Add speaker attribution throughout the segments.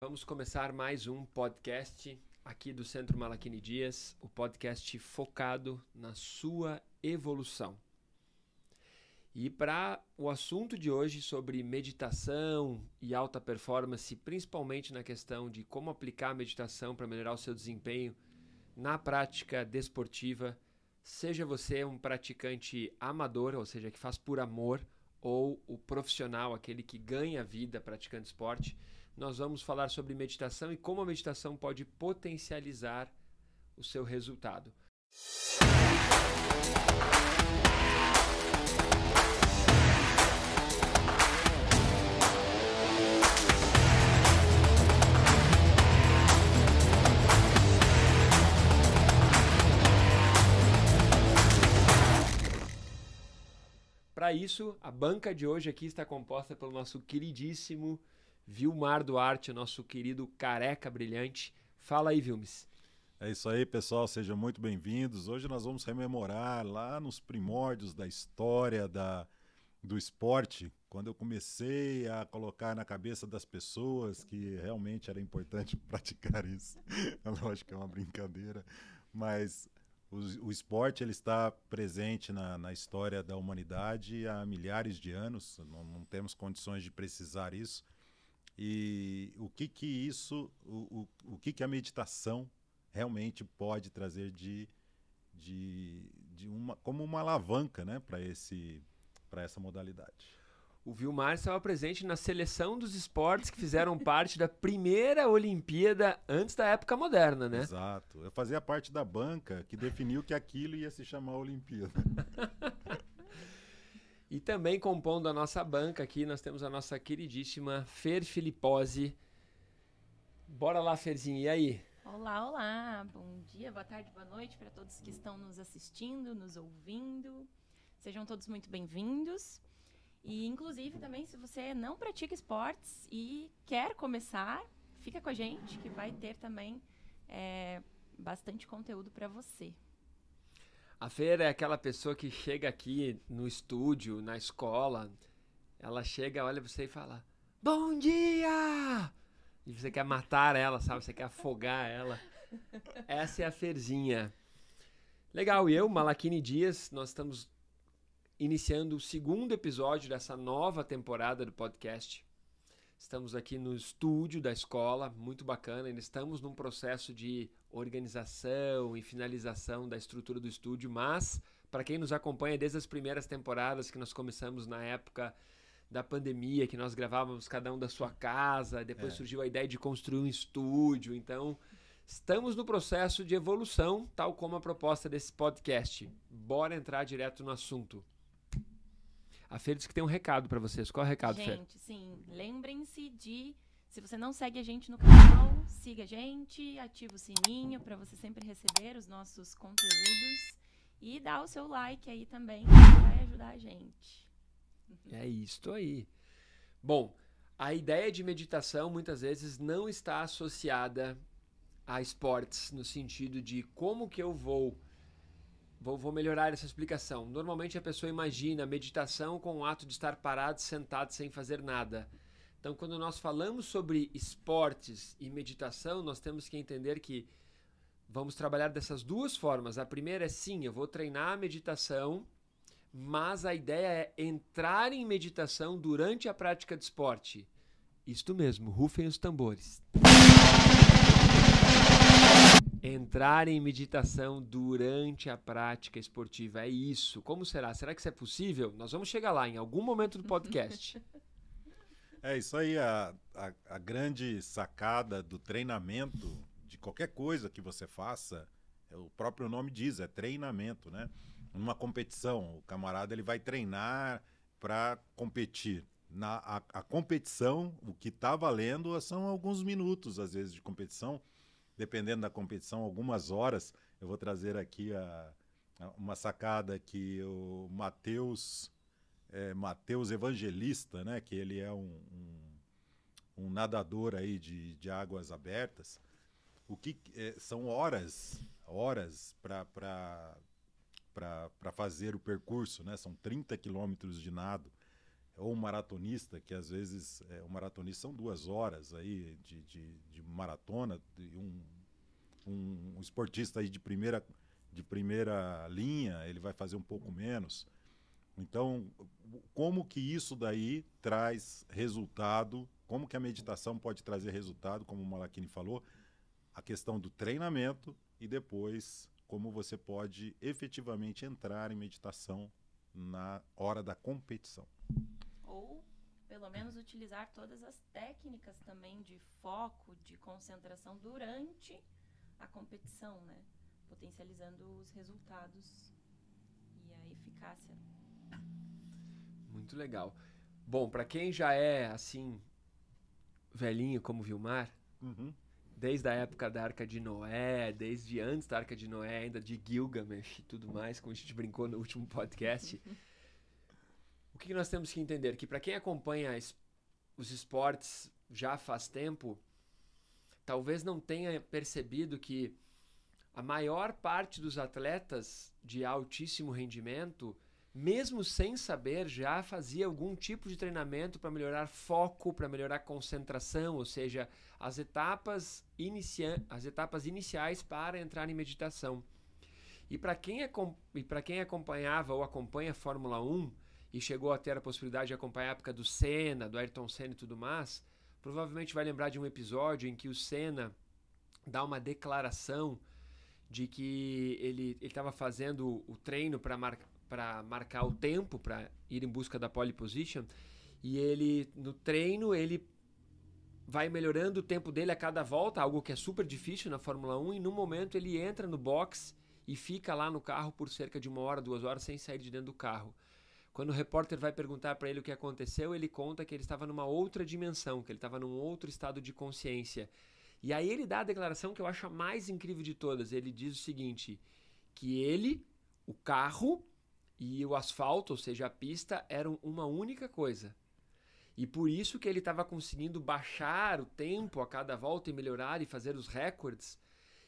Speaker 1: Vamos começar mais um podcast aqui do Centro Malachini Dias, o podcast focado na sua evolução. E para o assunto de hoje sobre meditação e alta performance, principalmente na questão de como aplicar a meditação para melhorar o seu desempenho na prática desportiva, seja você um praticante amador, ou seja, que faz por amor, ou o profissional, aquele que ganha vida praticando esporte, nós vamos falar sobre meditação e como a meditação pode potencializar o seu resultado. Para isso, a banca de hoje aqui está composta pelo nosso queridíssimo Vilmar Duarte, nosso querido careca brilhante. Fala aí, Vilmes.
Speaker 2: É isso aí, pessoal, sejam muito bem-vindos. Hoje nós vamos rememorar lá nos primórdios da história do esporte, quando eu comecei a colocar na cabeça das pessoas que realmente era importante praticar isso. Lógico que é uma brincadeira, mas o esporte ele está presente na história da humanidade há milhares de anos, não temos condições de precisar isso. E o que a meditação realmente pode trazer como uma alavanca, né, para essa modalidade.
Speaker 1: O Vilmar estava presente na seleção dos esportes que fizeram parte da primeira Olimpíada antes da época moderna, né?
Speaker 2: Exato. Eu fazia parte da banca que definiu que aquilo ia se chamar Olimpíada.
Speaker 1: E também compondo a nossa banca aqui, nós temos a nossa queridíssima Fer Filipposi. Bora lá, Ferzinha, e aí?
Speaker 3: Olá, olá! Bom dia, boa tarde, boa noite para todos que estão nos assistindo, nos ouvindo. Sejam todos muito bem-vindos. E, inclusive, também, se você não pratica esportes e quer começar, fica com a gente, que vai ter também bastante conteúdo para você.
Speaker 1: A Fer é aquela pessoa que chega aqui no estúdio, na escola, ela chega, olha pra você e fala: "Bom dia!" E você quer matar ela, sabe? Você quer afogar ela. Essa é a Ferzinha. Legal, e eu, Malachini Dias, nós estamos iniciando o segundo episódio dessa nova temporada do podcast. Estamos aqui no estúdio da escola, muito bacana. Ainda estamos num processo de organização e finalização da estrutura do estúdio, mas para quem nos acompanha desde as primeiras temporadas que nós começamos na época da pandemia, que nós gravávamos cada um da sua casa, depois surgiu a ideia de construir um estúdio. Então, estamos no processo de evolução, tal como a proposta desse podcast. Bora entrar direto no assunto. A Fer disse que tem um recado para vocês. Qual é o recado, Fer?
Speaker 3: Gente, sim, lembrem-se de, se você não segue a gente no canal, siga a gente, ativa o sininho para você sempre receber os nossos conteúdos e dá o seu like aí também, que vai ajudar a gente.
Speaker 1: É isso aí. Bom, a ideia de meditação muitas vezes não está associada a esportes, no sentido de como que eu vou melhorar essa explicação. Normalmente a pessoa imagina meditação com o ato de estar parado, sentado, sem fazer nada. Então, quando nós falamos sobre esportes e meditação, nós temos que entender que vamos trabalhar dessas duas formas. A primeira é sim, eu vou treinar a meditação, mas a ideia é entrar em meditação durante a prática de esporte. Isto mesmo, rufem os tambores. Entrar em meditação durante a prática esportiva, é isso. Como será? Será que isso é possível? Nós vamos chegar lá em algum momento do podcast.
Speaker 2: É isso aí, a grande sacada do treinamento, de qualquer coisa que você faça, o próprio nome diz, é treinamento, né? Numa competição, o camarada ele vai treinar para competir. A competição, o que está valendo são alguns minutos, às vezes, de competição. Dependendo da competição, algumas horas. Eu vou trazer aqui uma sacada que o Matheus Evangelista, né, que ele é um nadador aí de águas abertas. São horas para fazer o percurso, né? São 30 quilômetros de nado. ou um maratonista, que às vezes o maratonista são 2 horas aí de maratona, um esportista aí de primeira linha, ele vai fazer um pouco menos. Então, como que isso daí traz resultado, como que a meditação pode trazer resultado, como o Malachini falou, a questão do treinamento e depois como você pode efetivamente entrar em meditação na hora da competição.
Speaker 3: Ou, pelo menos, utilizar todas as técnicas também de foco, de concentração durante a competição, né? Potencializando os resultados e a eficácia.
Speaker 1: Muito legal. Bom, para quem já é, assim, velhinho como Vilmar, desde a época da Arca de Noé, desde antes da Arca de Noé, ainda de Gilgamesh e tudo mais, como a gente brincou no último podcast, o que nós temos que entender? Que para quem acompanha os esportes já faz tempo, talvez não tenha percebido que a maior parte dos atletas de altíssimo rendimento, mesmo sem saber, já fazia algum tipo de treinamento para melhorar foco, para melhorar concentração, ou seja, as etapas iniciais para entrar em meditação. E para quem acompanhava ou acompanha a Fórmula 1 e chegou a ter a possibilidade de acompanhar a época do Senna, do Ayrton Senna e tudo mais, provavelmente vai lembrar de um episódio em que o Senna dá uma declaração de que ele estava fazendo o treino para marcar o tempo, para ir em busca da pole position, e ele, no treino, ele vai melhorando o tempo dele a cada volta, algo que é super difícil na Fórmula 1, e no momento ele entra no box e fica lá no carro por cerca de 1 hora, 2 horas, sem sair de dentro do carro. Quando o repórter vai perguntar para ele o que aconteceu, ele conta que ele estava numa outra dimensão, que ele estava num outro estado de consciência. E aí ele dá a declaração que eu acho a mais incrível de todas. Ele diz o seguinte, que ele, o carro e o asfalto, ou seja, a pista, eram uma única coisa. E por isso que ele estava conseguindo baixar o tempo a cada volta e melhorar e fazer os recordes.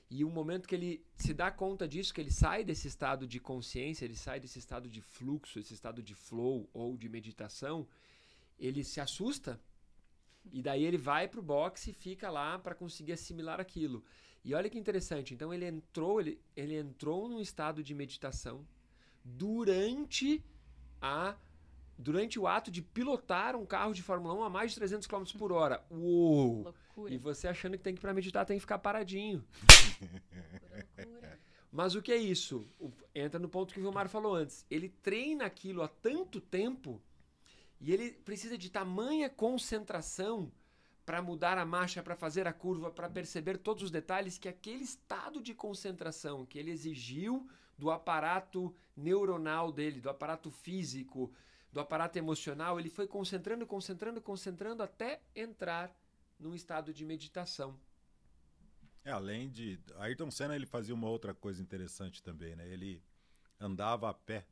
Speaker 1: E o momento que ele se dá conta disso, que ele sai desse estado de consciência, ele sai desse estado de fluxo, esse estado de flow ou de meditação, ele se assusta. E daí ele vai pro boxe e fica lá para conseguir assimilar aquilo. E olha que interessante, então ele entrou num estado de meditação durante o ato de pilotar um carro de Fórmula 1 a mais de 300 km por hora. Uou!
Speaker 3: Loucura.
Speaker 1: E você achando que tem que ir para meditar, tem que ficar paradinho.
Speaker 3: Loucura.
Speaker 1: Mas o que é isso? Entra no ponto que o Vilmar falou antes. Ele treina aquilo há tanto tempo e ele precisa de tamanha concentração para mudar a marcha, para fazer a curva, para perceber todos os detalhes, que aquele estado de concentração que ele exigiu do aparato neuronal dele, do aparato físico, do aparato emocional, ele foi concentrando até entrar num estado de meditação.
Speaker 2: Além de... Ayrton Senna, ele fazia uma outra coisa interessante também, né? Ele andava a pé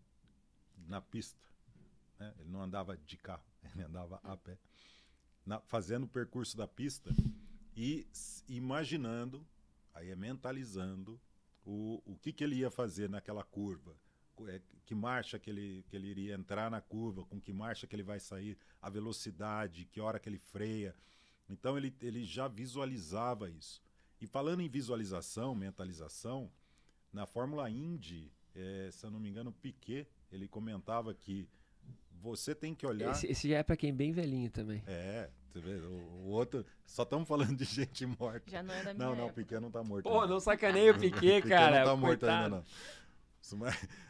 Speaker 2: na pista, né? Ele não andava de carro, ele andava a pé, fazendo o percurso da pista e imaginando, aí mentalizando o que ele ia fazer naquela curva, que marcha que ele iria entrar na curva, com que marcha que ele vai sair, a velocidade, que hora que ele freia. Então ele já visualizava isso. E falando em visualização, mentalização, na Fórmula Indy, se eu não me engano, o Piquet, ele comentava que você tem que olhar...
Speaker 1: Esse já é para quem é bem velhinho também.
Speaker 2: Você vê, o outro... Só estamos falando de gente morta.
Speaker 3: Já não é da minha
Speaker 2: Não,
Speaker 3: época.
Speaker 2: o Piquet não tá morto.
Speaker 1: Pô, não sacaneia o Piquet, cara.
Speaker 2: Piquet não tá morto
Speaker 1: coitado.
Speaker 2: ainda, não.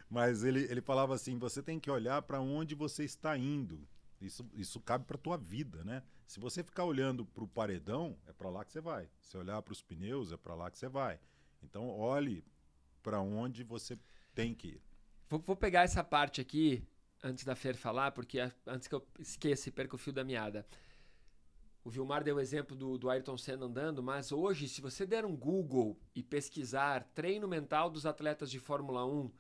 Speaker 2: Mas ele falava assim, você tem que olhar para onde você está indo. Isso cabe para tua vida, né? Se você ficar olhando para o paredão, é para lá que você vai. Se olhar para os pneus, é para lá que você vai. Então, olhe para onde você tem que ir.
Speaker 1: Vou pegar essa parte aqui, antes da Fer falar, porque antes que eu esqueça e perca o fio da meada. O Vilmar deu o exemplo do Ayrton Senna andando, mas hoje, se você der um Google e pesquisar treino mental dos atletas de Fórmula 1,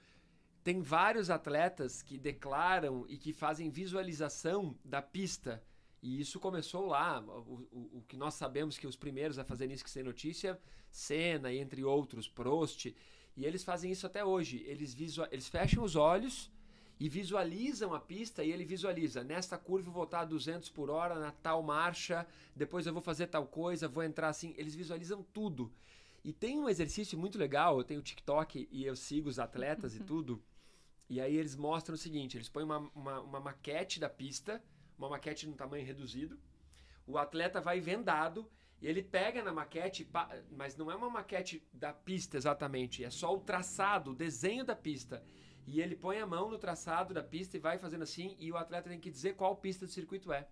Speaker 1: tem vários atletas que declaram e que fazem visualização da pista. E isso começou lá. O que nós sabemos que os primeiros a fazerem isso que sem notícia, Senna e entre outros, Prost. E eles fazem isso até hoje. Eles fecham os olhos e visualizam a pista, e ele visualiza, nesta curva eu vou estar a 200 por hora, na tal marcha, depois eu vou fazer tal coisa, vou entrar assim, eles visualizam tudo. E tem um exercício muito legal, eu tenho TikTok e eu sigo os atletas e tudo, e aí eles mostram o seguinte, eles põem uma maquete da pista, uma maquete num tamanho reduzido, o atleta vai vendado, e ele pega na maquete, mas não é uma maquete da pista exatamente, é só o traçado, o desenho da pista. E ele põe a mão no traçado da pista e vai fazendo assim, e o atleta tem que dizer qual pista do circuito é.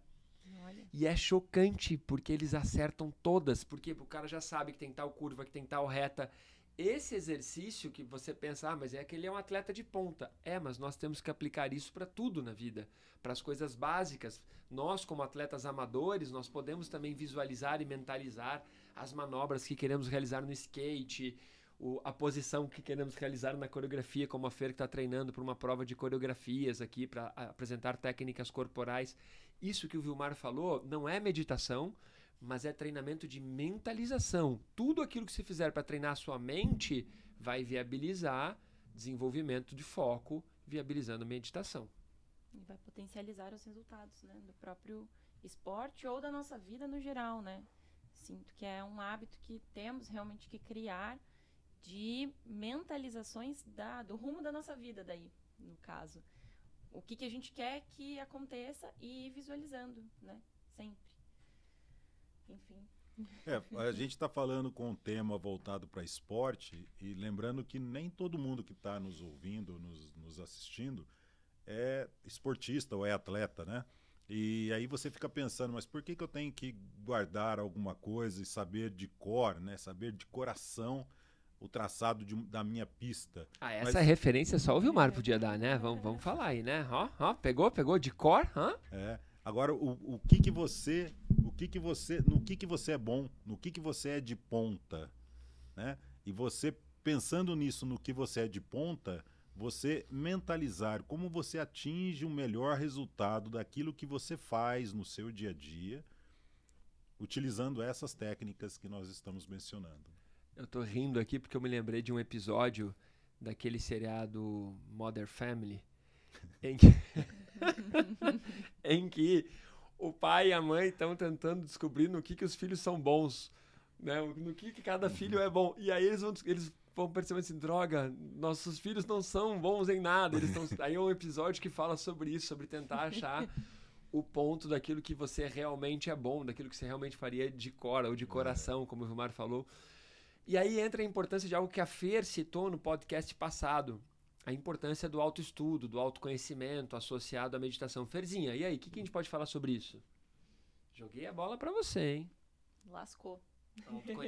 Speaker 3: Olha.
Speaker 1: E é chocante, porque eles acertam todas, porque o cara já sabe que tem tal curva, que tem tal reta. Esse exercício que você pensa, mas é que ele é um atleta de ponta. Mas nós temos que aplicar isso para tudo na vida, para as coisas básicas. Nós, como atletas amadores, nós podemos também visualizar e mentalizar as manobras que queremos realizar no skate, a posição que queremos realizar na coreografia, como a Fer que está treinando para uma prova de coreografias aqui, para apresentar técnicas corporais. Isso que o Vilmar falou não é meditação, mas é treinamento de mentalização. Tudo aquilo que você fizer para treinar a sua mente vai viabilizar desenvolvimento de foco, viabilizando meditação.
Speaker 3: E vai potencializar os resultados, né, do próprio esporte ou da nossa vida no geral, né? Sinto que é um hábito que temos realmente que criar de mentalizações do rumo da nossa vida daí, no caso. O que a gente quer que aconteça e ir visualizando, né? Sempre. Enfim.
Speaker 2: A gente está falando com um tema voltado para esporte e lembrando que nem todo mundo que está nos ouvindo, nos assistindo, é esportista ou é atleta, né? E aí você fica pensando, mas por que eu tenho que guardar alguma coisa e saber de cor, né? Saber de coração o traçado da minha pista.
Speaker 1: Essa referência só o Vilmar podia dar, né? Vamos falar aí, né? Pegou de cor?
Speaker 2: Agora, no que você é bom, no que você é de ponta, né? E você, pensando nisso, no que você é de ponta, você mentalizar como você atinge o melhor resultado daquilo que você faz no seu dia a dia, utilizando essas técnicas que nós estamos mencionando.
Speaker 1: Eu tô rindo aqui porque eu me lembrei de um episódio daquele seriado Modern Family, em que o pai e a mãe estão tentando descobrir no que os filhos são bons, né? No que cada filho é bom. E aí eles vão percebendo assim, droga, nossos filhos não são bons em nada. Aí é um episódio que fala sobre isso, sobre tentar achar o ponto daquilo que você realmente é bom, daquilo que você realmente faria de cor ou de coração, como o Vilmar falou. E aí entra a importância de algo que a Fer citou no podcast passado, a importância do autoestudo, do autoconhecimento associado à meditação. Ferzinha, e aí, o que a gente pode falar sobre isso? Joguei a bola para você, hein?
Speaker 3: Lascou.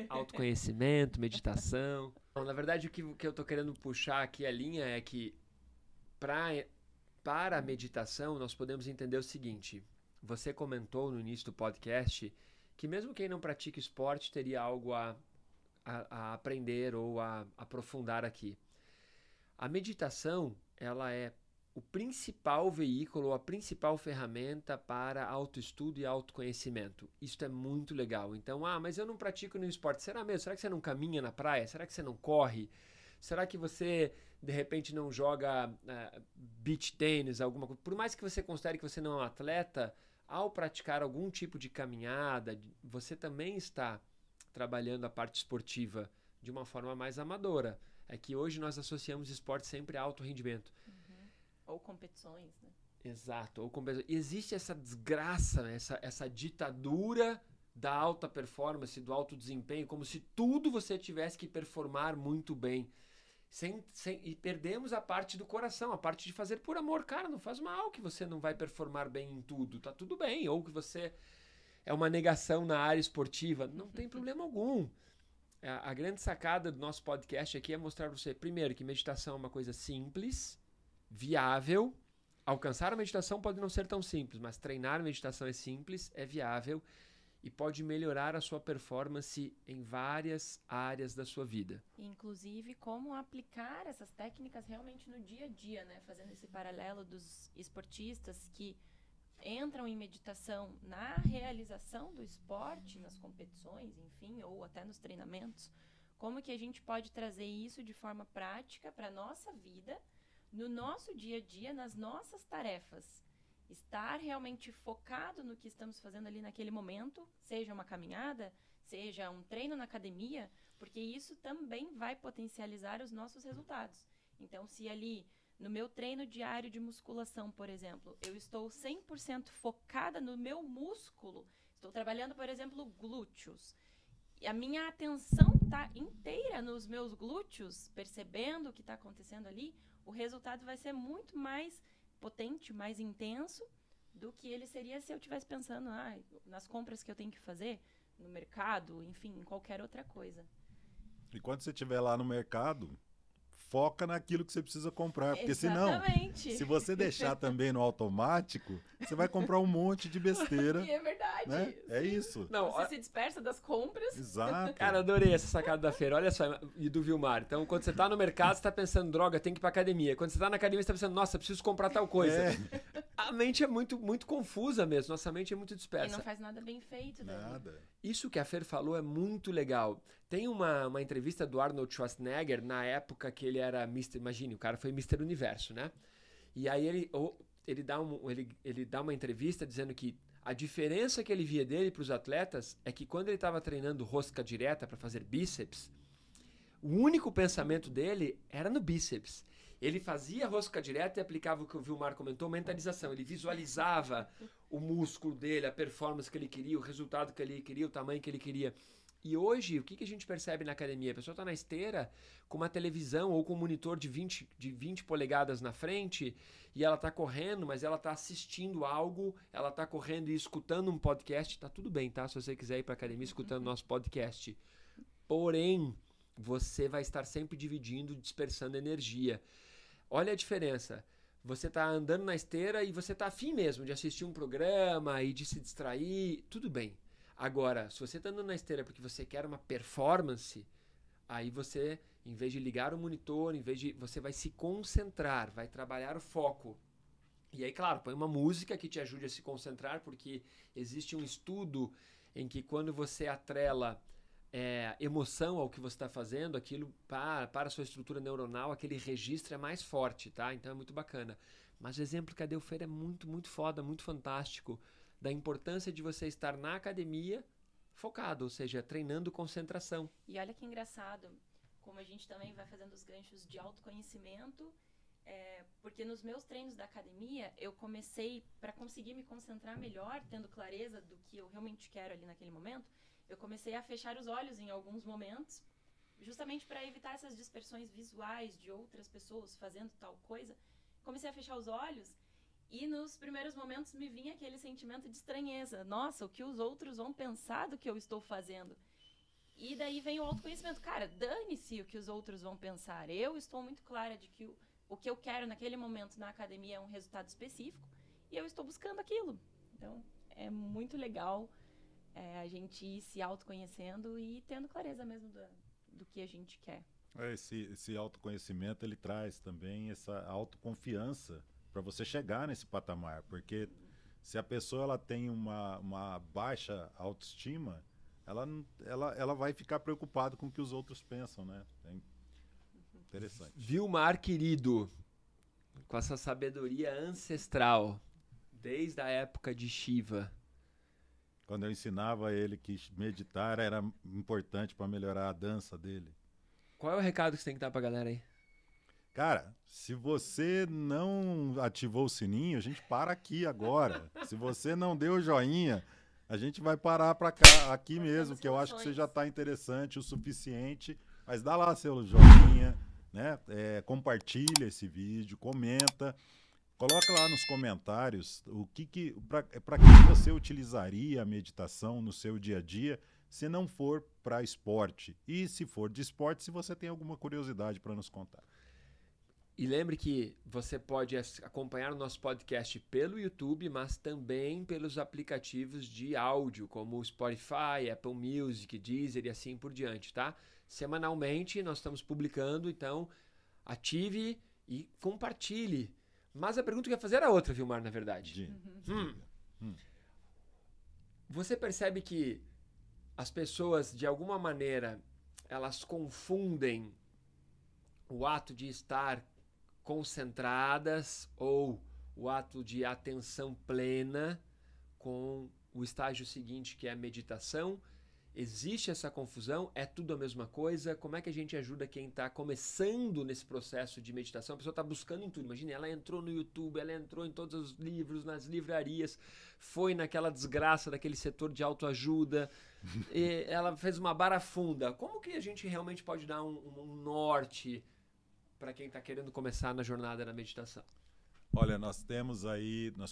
Speaker 1: Autoconhecimento, meditação. Bom, na verdade, o que eu tô querendo puxar aqui a linha é que para a meditação nós podemos entender o seguinte. Você comentou no início do podcast que mesmo quem não pratica esporte teria algo a aprender ou a aprofundar aqui. A meditação, ela é o principal veículo, a principal ferramenta para autoestudo e autoconhecimento. Isso é muito legal. Então, mas eu não pratico nenhum esporte. Será mesmo? Será que você não caminha na praia? Será que você não corre? Será que você, de repente, não joga beach tênis, alguma coisa? Por mais que você considere que você não é um atleta, ao praticar algum tipo de caminhada, você também está trabalhando a parte esportiva de uma forma mais amadora. É que hoje nós associamos esporte sempre a alto rendimento.
Speaker 3: Ou competições, né?
Speaker 1: Exato, ou competições. E existe essa desgraça, né? essa ditadura da alta performance, do alto desempenho, como se tudo você tivesse que performar muito bem. E perdemos a parte do coração, a parte de fazer por amor. Cara, não faz mal que você não vai performar bem em tudo, tá tudo bem. Ou que você é uma negação na área esportiva, não tem problema algum. A grande sacada do nosso podcast aqui é mostrar para você, primeiro, que meditação é uma coisa simples, viável. Alcançar a meditação pode não ser tão simples, mas treinar a meditação é simples, é viável e pode melhorar a sua performance em várias áreas da sua vida.
Speaker 3: Inclusive, como aplicar essas técnicas realmente no dia a dia, né? Fazendo esse paralelo dos esportistas que entram em meditação na realização do esporte, nas competições, enfim, ou até nos treinamentos. Como que a gente pode trazer isso de forma prática para a nossa vida, no nosso dia a dia, nas nossas tarefas. Estar realmente focado no que estamos fazendo ali naquele momento, seja uma caminhada, seja um treino na academia, porque isso também vai potencializar os nossos resultados. Então, se ali no meu treino diário de musculação, por exemplo, eu estou 100% focada no meu músculo, estou trabalhando, por exemplo, glúteos, e a minha atenção está inteira nos meus glúteos, percebendo o que está acontecendo ali, o resultado vai ser muito mais potente, mais intenso do que ele seria se eu estivesse pensando nas compras que eu tenho que fazer, no mercado, enfim, em qualquer outra coisa.
Speaker 2: E quando você estiver lá no mercado, foca naquilo que você precisa comprar, porque
Speaker 3: Exatamente.
Speaker 2: senão, se você deixar também no automático, você vai comprar um monte de besteira.
Speaker 3: E é verdade.
Speaker 2: Né? É isso.
Speaker 1: Não,
Speaker 3: você se dispersa das compras.
Speaker 2: Exato.
Speaker 1: Cara, adorei essa sacada da feira. Olha só, e do Vilmar. Então, quando você tá no mercado, você tá pensando, droga, tem que ir pra academia. Quando você tá na academia, você tá pensando, nossa, preciso comprar tal coisa. A mente é muito, muito confusa mesmo. Nossa mente é muito dispersa.
Speaker 3: E não faz nada bem feito.
Speaker 2: Nada.
Speaker 1: Isso que a Fer falou é muito legal. Tem uma entrevista do Arnold Schwarzenegger na época que ele era Mr. Imagine, o cara foi Mr. Universo, né? E aí ele dá uma entrevista dizendo que a diferença que ele via dele para os atletas é que quando ele estava treinando rosca direta para fazer bíceps, o único pensamento dele era no bíceps. Ele fazia rosca direta e aplicava o que o Vilmar comentou, mentalização. Ele visualizava o músculo dele, a performance que ele queria, o resultado que ele queria, o tamanho que ele queria. E hoje, o que a gente percebe na academia? A pessoa está na esteira com uma televisão ou com um monitor de 20 polegadas na frente e ela está correndo, mas ela está assistindo algo, ela está correndo e escutando um podcast. Tá tudo bem, tá? Se você quiser ir para a academia escutando nosso podcast. Porém, você vai estar sempre dividindo, dispersando energia. Olha a diferença. Você está andando na esteira e você está afim mesmo de assistir um programa e de se distrair. Tudo bem. Agora, se você está andando na esteira porque você quer uma performance, aí você, em vez de ligar o monitor, você vai se concentrar, vai trabalhar o foco. E aí, claro, põe uma música que te ajude a se concentrar, porque existe um estudo em que quando você atrela emoção ao que você está fazendo, aquilo para a sua estrutura neuronal, aquele registro é mais forte, tá? Então é muito bacana. Mas o exemplo que a Deu Fer é muito, muito foda, muito fantástico, da importância de você estar na academia focado, ou seja, treinando concentração.
Speaker 3: E olha que engraçado, como a gente também vai fazendo os ganchos de autoconhecimento, porque nos meus treinos da academia, eu comecei, para conseguir me concentrar melhor, tendo clareza do que eu realmente quero ali naquele momento, eu comecei a fechar os olhos em alguns momentos, justamente para evitar essas dispersões visuais de outras pessoas fazendo tal coisa. Comecei a fechar os olhos e nos primeiros momentos me vinha aquele sentimento de estranheza. Nossa, o que os outros vão pensar do que eu estou fazendo? E daí vem o autoconhecimento. Cara, dane-se o que os outros vão pensar. Eu estou muito clara de que o que eu quero naquele momento na academia é um resultado específico e eu estou buscando aquilo. Então, é muito legal a gente ir se autoconhecendo e tendo clareza mesmo do que a gente quer.
Speaker 2: Esse autoconhecimento, ele traz também essa autoconfiança para você chegar nesse patamar, porque se a pessoa ela tem uma baixa autoestima, ela vai ficar preocupada com o que os outros pensam, né? É interessante.
Speaker 1: Vilmar, querido, com essa sabedoria ancestral, desde a época de Shiva.
Speaker 2: Quando eu ensinava ele que meditar era importante para melhorar a dança dele.
Speaker 1: Qual é o recado que você tem que dar pra galera aí?
Speaker 2: Cara, se você não ativou o sininho, a gente para aqui agora. Se você não deu o joinha, a gente vai parar aqui mesmo, que eu acho que você já está interessante o suficiente. Mas dá lá seu joinha, né? Compartilha esse vídeo, comenta. Coloca lá nos comentários para que você utilizaria a meditação no seu dia a dia, se não for para esporte. E se for de esporte, se você tem alguma curiosidade para nos contar.
Speaker 1: E lembre que você pode acompanhar o nosso podcast pelo YouTube, mas também pelos aplicativos de áudio, como o Spotify, Apple Music, Deezer e assim por diante, tá? Semanalmente nós estamos publicando, então ative e compartilhe. Mas a pergunta que eu ia fazer era outra, Vilmar, na verdade. Você percebe que as pessoas, de alguma maneira, elas confundem o ato de estar concentradas ou o ato de atenção plena com o estágio seguinte, que é a meditação. Existe essa confusão? É tudo a mesma coisa? Como é que a gente ajuda quem está começando nesse processo de meditação? A pessoa está buscando em tudo. Imagine, ela entrou no YouTube, ela entrou em todos os livros, nas livrarias, foi naquela desgraça daquele setor de autoajuda, e ela fez uma barafunda. Como que a gente realmente pode dar um norte para quem está querendo começar na jornada da meditação?
Speaker 2: Olha, nós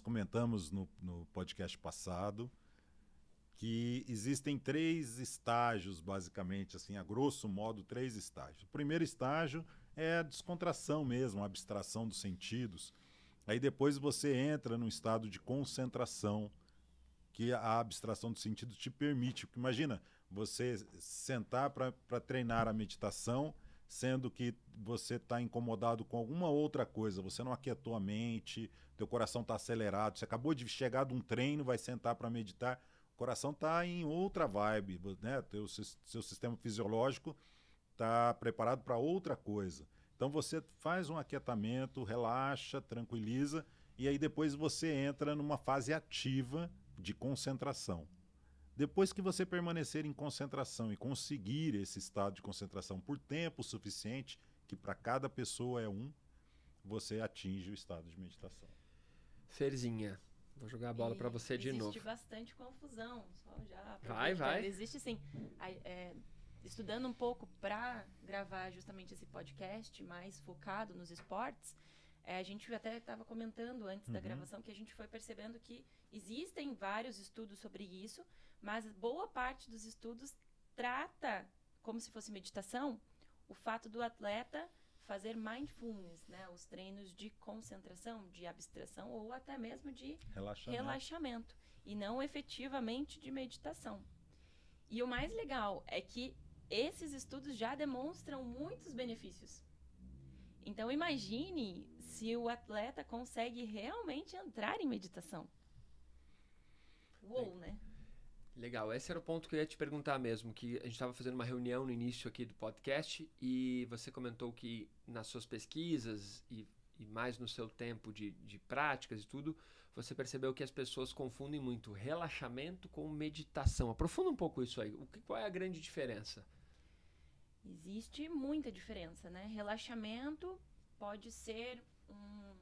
Speaker 2: comentamos no podcast passado que existem 3 estágios, basicamente, assim, a grosso modo, 3 estágios. O primeiro estágio é a descontração mesmo, a abstração dos sentidos. Aí depois você entra num estado de concentração, que a abstração dos sentidos te permite. Porque imagina, você sentar para treinar a meditação, sendo que você está incomodado com alguma outra coisa, você não aquietou a mente, teu coração está acelerado, você acabou de chegar de um treino, vai sentar para meditar, o coração está em outra vibe, né? Seu sistema fisiológico está preparado para outra coisa. Então você faz um aquietamento, relaxa, tranquiliza, e aí depois você entra numa fase ativa de concentração. Depois que você permanecer em concentração e conseguir esse estado de concentração por tempo suficiente, que para cada pessoa é você atinge o estado de meditação.
Speaker 1: Ferzinha, vou jogar a bola para você de novo.
Speaker 3: Existe bastante confusão, só já.
Speaker 1: Vai.
Speaker 3: Existe sim. Estudando um pouco para gravar justamente esse podcast mais focado nos esportes, a gente até estava comentando antes da gravação que a gente foi percebendo que existem vários estudos sobre isso, mas boa parte dos estudos trata, como se fosse meditação, o fato do atleta fazer mindfulness, né? Os treinos de concentração, de abstração ou até mesmo de relaxamento e não efetivamente de meditação. E o mais legal é que esses estudos já demonstram muitos benefícios. Então imagine se o atleta consegue realmente entrar em meditação. Uou, né?
Speaker 1: Legal, esse era o ponto que eu ia te perguntar mesmo, que a gente estava fazendo uma reunião no início aqui do podcast e você comentou que nas suas pesquisas e mais no seu tempo de práticas e tudo, você percebeu que as pessoas confundem muito relaxamento com meditação. Aprofunda um pouco isso aí. Qual é a grande diferença?
Speaker 3: Existe muita diferença, né? Relaxamento pode ser um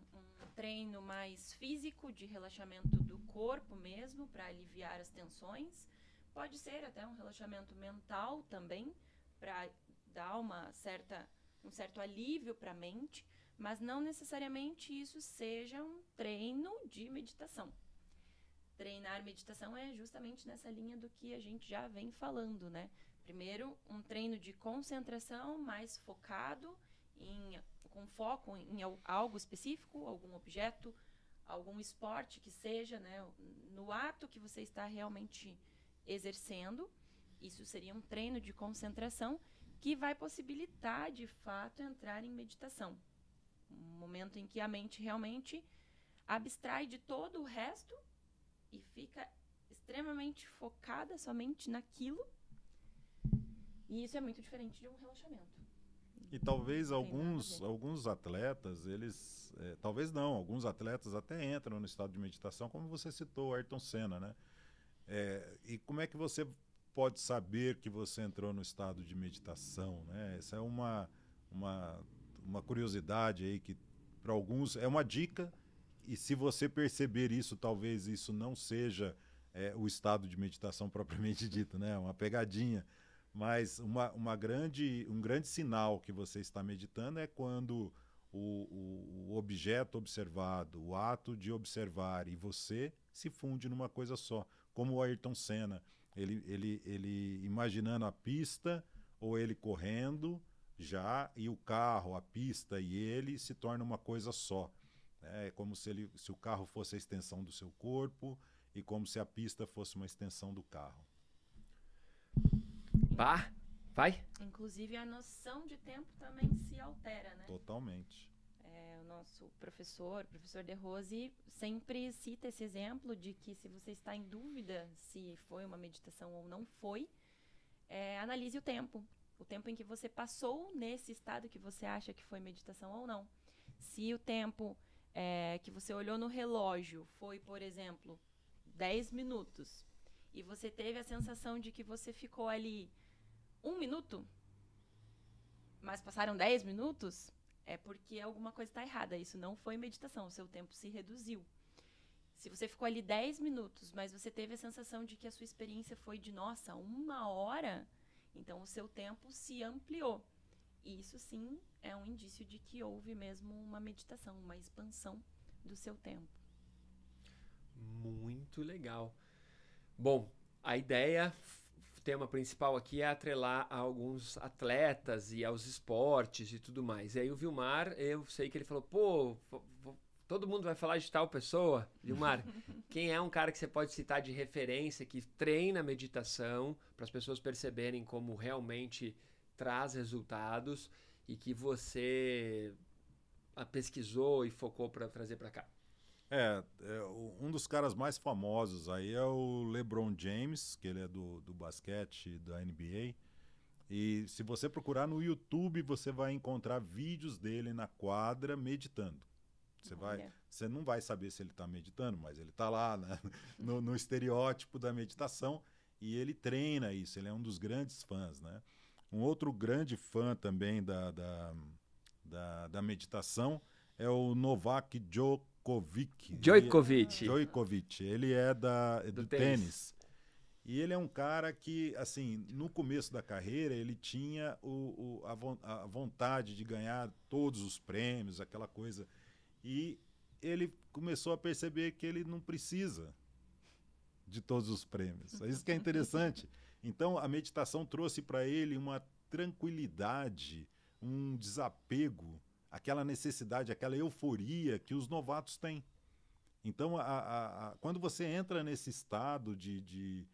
Speaker 3: treino mais físico, de relaxamento do corpo mesmo, para aliviar as tensões. Pode ser até um relaxamento mental também, para dar um certo alívio para a mente, mas não necessariamente isso seja um treino de meditação. Treinar meditação é justamente nessa linha do que a gente já vem falando, né? Primeiro, um treino de concentração mais focado, com foco em algo específico, algum objeto, algum esporte que seja, né? No ato que você está realmente exercendo. Isso seria um treino de concentração que vai possibilitar, de fato, entrar em meditação. Um momento em que a mente realmente abstrai de todo o resto e fica extremamente focada somente naquilo. E isso é muito diferente de um relaxamento.
Speaker 2: E talvez alguns atletas, alguns atletas até entram no estado de meditação, como você citou, Ayrton Senna, né? E como é que você pode saber que você entrou no estado de meditação, né? Essa é uma curiosidade aí que para alguns é uma dica, e se você perceber isso, talvez isso não seja o estado de meditação propriamente dito, né? Uma pegadinha. Mas um grande sinal que você está meditando é quando o objeto observado, o ato de observar e você se funde numa coisa só. Como o Ayrton Senna, ele imaginando a pista ou ele correndo já, e o carro, a pista e ele se torna uma coisa só. É como se o carro fosse a extensão do seu corpo e como se a pista fosse uma extensão do carro.
Speaker 1: Vai?
Speaker 3: Inclusive, a noção de tempo também se altera, né?
Speaker 2: Totalmente.
Speaker 3: O nosso professor De Rose, sempre cita esse exemplo de que se você está em dúvida se foi uma meditação ou não foi, analise o tempo em que você passou nesse estado que você acha que foi meditação ou não. Se o tempo que você olhou no relógio foi, por exemplo, 10 minutos, e você teve a sensação de que você ficou ali 1 minuto, mas passaram 10 minutos, é porque alguma coisa está errada. Isso não foi meditação, o seu tempo se reduziu. Se você ficou ali 10 minutos, mas você teve a sensação de que a sua experiência foi de, nossa, 1 hora, então o seu tempo se ampliou. E isso sim é um indício de que houve mesmo uma meditação, uma expansão do seu tempo.
Speaker 1: Muito legal. Bom, a ideia, o tema principal aqui é atrelar a alguns atletas e aos esportes e tudo mais. E aí o Vilmar, eu sei que ele falou, pô, todo mundo vai falar de tal pessoa. Vilmar, quem é um cara que você pode citar de referência, que treina meditação, para as pessoas perceberem como realmente traz resultados e que você pesquisou e focou para trazer para cá?
Speaker 2: Um dos caras mais famosos aí é o LeBron James, que ele é do basquete da NBA. E se você procurar no YouTube, você vai encontrar vídeos dele na quadra meditando. Você não vai saber se ele está meditando, mas ele está lá, né? no estereótipo da meditação, e ele treina isso, ele é um dos grandes fãs, né? Um outro grande fã também da meditação é o Novak Djokovic. Ele é do tênis. E ele é um cara que, assim, no começo da carreira, ele tinha a vontade de ganhar todos os prêmios, aquela coisa. E ele começou a perceber que ele não precisa de todos os prêmios. É isso que é interessante. Então, a meditação trouxe para ele uma tranquilidade, um desapego, aquela necessidade, aquela euforia que os novatos têm. Então, quando você entra nesse estado de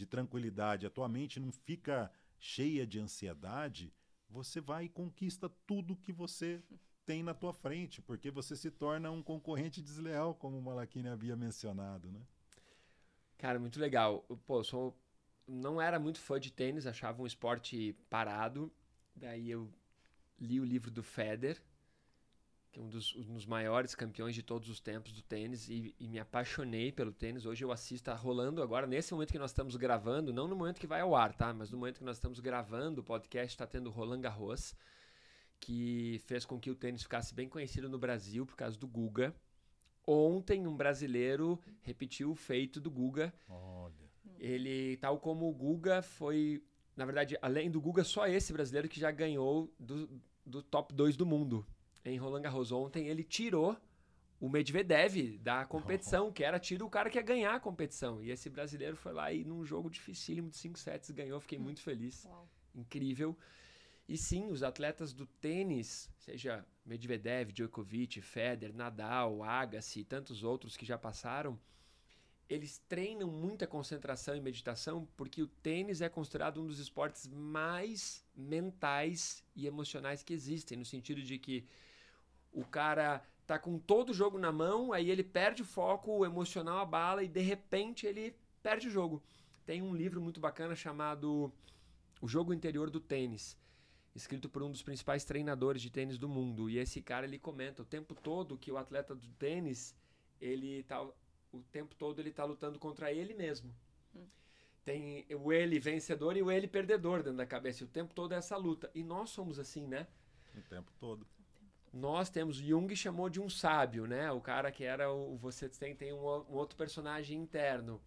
Speaker 2: tranquilidade, a tua mente não fica cheia de ansiedade, você vai e conquista tudo que você tem na tua frente, porque você se torna um concorrente desleal, como o Malaquini havia mencionado, né?
Speaker 1: Cara, muito legal. Pô, não era muito fã de tênis, achava um esporte parado. Daí eu li o livro do Federer, que é um dos maiores campeões de todos os tempos do tênis, e me apaixonei pelo tênis. Hoje eu assisto, tá rolando agora, nesse momento que nós estamos gravando, não no momento que vai ao ar, tá? Mas no momento que nós estamos gravando, o podcast está tendo Roland Garros, que fez com que o tênis ficasse bem conhecido no Brasil por causa do Guga. Ontem um brasileiro repetiu o feito do Guga.
Speaker 2: Olha.
Speaker 1: Ele, tal como o Guga, foi, na verdade, além do Guga, só esse brasileiro que já ganhou do top 2 do mundo em Roland Garros. Ontem ele tirou o Medvedev da competição, que tira o cara que ia ganhar a competição. E esse brasileiro foi lá e num jogo dificílimo de 5 sets ganhou, fiquei muito feliz.
Speaker 3: Uau.
Speaker 1: Incrível. E sim, os atletas do tênis, seja Medvedev, Djokovic, Federer, Nadal, Agassi e tantos outros que já passaram, eles treinam muita concentração e meditação porque o tênis é considerado um dos esportes mais mentais e emocionais que existem, no sentido de que o cara tá com todo o jogo na mão, aí ele perde o foco, o emocional abala e de repente ele perde o jogo. Tem um livro muito bacana chamado O Jogo Interior do Tênis, escrito por um dos principais treinadores de tênis do mundo. E esse cara, ele comenta o tempo todo que o atleta do tênis, o tempo todo ele tá lutando contra ele mesmo. Tem o ele vencedor e o ele perdedor dentro da cabeça. E o tempo todo é essa luta. E nós somos assim, né?
Speaker 2: O tempo todo.
Speaker 1: Nós temos, Jung chamou de um sábio, né? O cara que era você tem um outro personagem interno.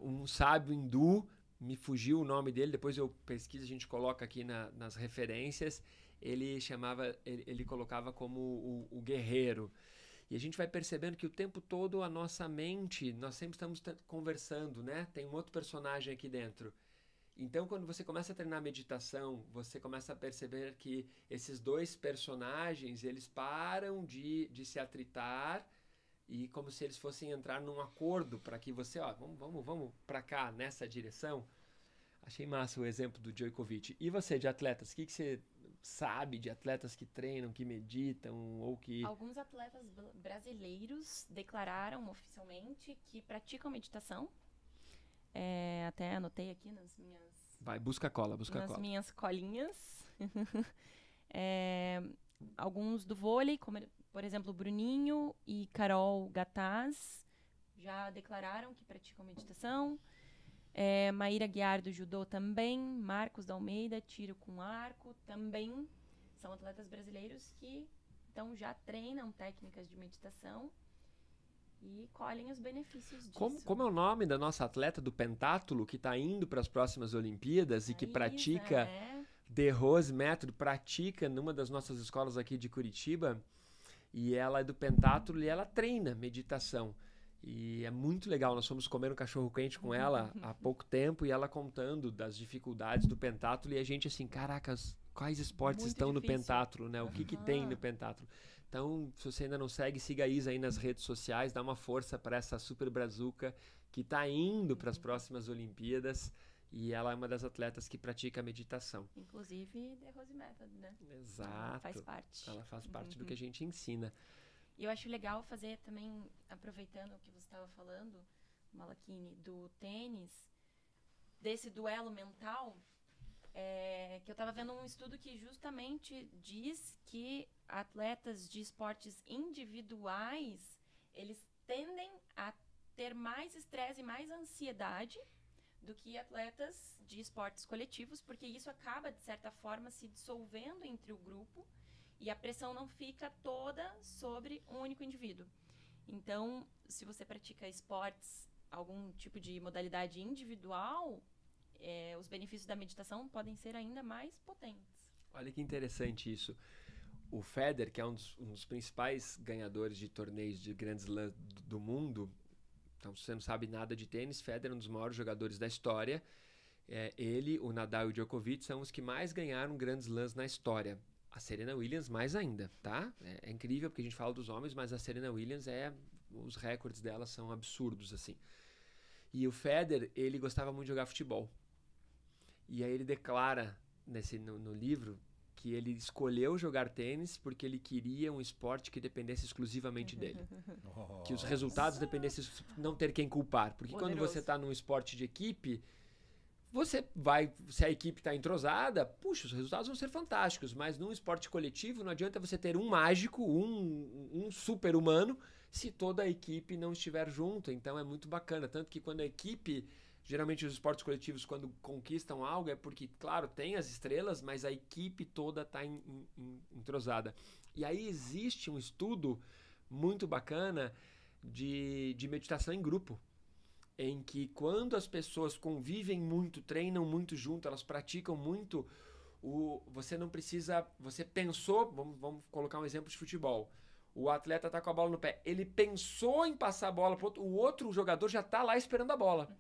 Speaker 1: Um sábio hindu, me fugiu o nome dele, depois eu pesquiso, a gente coloca aqui nas referências. Ele colocava como o guerreiro. E a gente vai percebendo que o tempo todo a nossa mente, nós sempre estamos conversando, né? Tem um outro personagem aqui dentro. Então, quando você começa a treinar meditação, você começa a perceber que esses dois personagens, eles param de se atritar e como se eles fossem entrar num acordo para que você, vamos para cá, nessa direção. Achei massa o exemplo do Djokovic. E você, de atletas, o que você sabe de atletas que treinam, que meditam ou que...
Speaker 3: Alguns atletas brasileiros declararam oficialmente que praticam meditação. Até anotei aqui nas minhas...
Speaker 1: Vai, busca cola.
Speaker 3: Nas minhas colinhas. alguns do vôlei, como, por exemplo, Bruninho e Carol Gataz, já declararam que praticam meditação. Maíra Guiar do judô também, Marcos da Almeida, tiro com arco, também são atletas brasileiros que então já treinam técnicas de meditação e colhem os benefícios disso.
Speaker 1: Como é o nome da nossa atleta do pentátulo que está indo para as próximas Olimpíadas e que pratica The Rose Method, pratica numa das nossas escolas aqui de Curitiba, e ela é do pentátulo e ela treina meditação. E é muito legal, nós fomos comer um cachorro-quente com ela há pouco tempo e ela contando das dificuldades do pentátulo e a gente assim, caracas, quais esportes
Speaker 3: muito
Speaker 1: estão
Speaker 3: difícil
Speaker 1: no pentátulo, né? O que tem no pentátulo? Então, se você ainda não segue, siga a Isa aí nas redes sociais, dá uma força para essa super brazuca que está indo para as próximas Olimpíadas e ela é uma das atletas que pratica meditação.
Speaker 3: Inclusive The Rose Method, né?
Speaker 1: Exato.
Speaker 3: Ela faz parte.
Speaker 1: Ela faz parte do que a gente ensina.
Speaker 3: E eu acho legal fazer também, aproveitando o que você estava falando, Malachini, do tênis, desse duelo mental, que eu estava vendo um estudo que justamente diz que atletas de esportes individuais, eles tendem a ter mais estresse e mais ansiedade do que atletas de esportes coletivos, porque isso acaba, de certa forma, se dissolvendo entre o grupo e a pressão não fica toda sobre um único indivíduo. Então, se você pratica esportes, algum tipo de modalidade individual, os benefícios da meditação podem ser ainda mais potentes.
Speaker 1: Olha que interessante isso. O Federer, que é um dos principais ganhadores de torneios de Grand Slam do mundo, então se você não sabe nada de tênis, Federer é um dos maiores jogadores da história. Ele, o Nadal e o Djokovic são os que mais ganharam Grand Slams na história. A Serena Williams mais ainda, tá? É incrível porque a gente fala dos homens, mas a Serena Williams os recordes dela são absurdos, assim. E o Federer, ele gostava muito de jogar futebol. E aí ele declara no livro que ele escolheu jogar tênis porque ele queria um esporte que dependesse exclusivamente dele. Que os resultados dependessem, não ter quem culpar. Porque quando você está num esporte de equipe, se a equipe está entrosada, puxa, os resultados vão ser fantásticos, mas num esporte coletivo não adianta você ter um mágico, um super-humano, se toda a equipe não estiver junto. Então é muito bacana, tanto que quando a equipe, geralmente os esportes coletivos, quando conquistam algo, é porque, claro, tem as estrelas, mas a equipe toda está entrosada. E aí existe um estudo muito bacana de meditação em grupo, em que quando as pessoas convivem muito, treinam muito junto, elas praticam muito, você não precisa... Você pensou... Vamos colocar um exemplo de futebol. O atleta está com a bola no pé. Ele pensou em passar a bola para o outro jogador já está lá esperando a bola.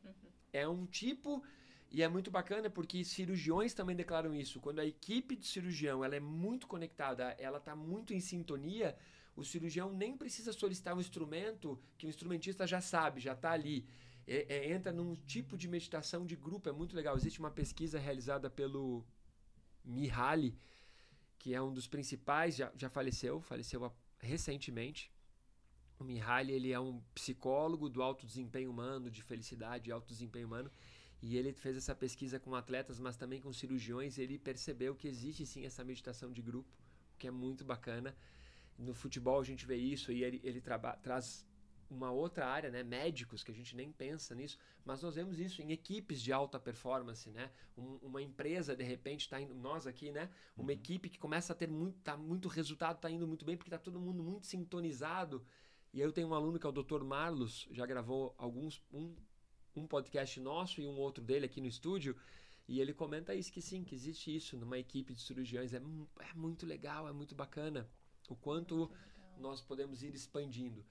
Speaker 1: É um tipo... E é muito bacana porque cirurgiões também declaram isso. Quando a equipe de cirurgião ela é muito conectada, ela está muito em sintonia, o cirurgião nem precisa solicitar um instrumento que o instrumentista já sabe, já está ali. Entra num tipo de meditação de grupo, é muito legal. Existe uma pesquisa realizada pelo Mihaly, que é um dos principais, já faleceu recentemente. O Mihaly, ele é um psicólogo do alto desempenho humano, de felicidade e alto desempenho humano, e ele fez essa pesquisa com atletas, mas também com cirurgiões, e ele percebeu que existe sim essa meditação de grupo, o que é muito bacana. No futebol a gente vê isso, e ele traz uma outra área, né? Médicos, que a gente nem pensa nisso, mas nós vemos isso em equipes de alta performance, né? Uma empresa, de repente, está indo, nós aqui, né? Uma equipe que começa a ter muito resultado, está indo muito bem, porque está todo mundo muito sintonizado. E aí eu tenho um aluno que é o Dr. Marlos, já gravou um podcast nosso e um outro dele aqui no estúdio, e ele comenta isso, que sim, que existe isso numa equipe de cirurgiões. É muito legal, é muito bacana o quanto nós podemos ir expandindo.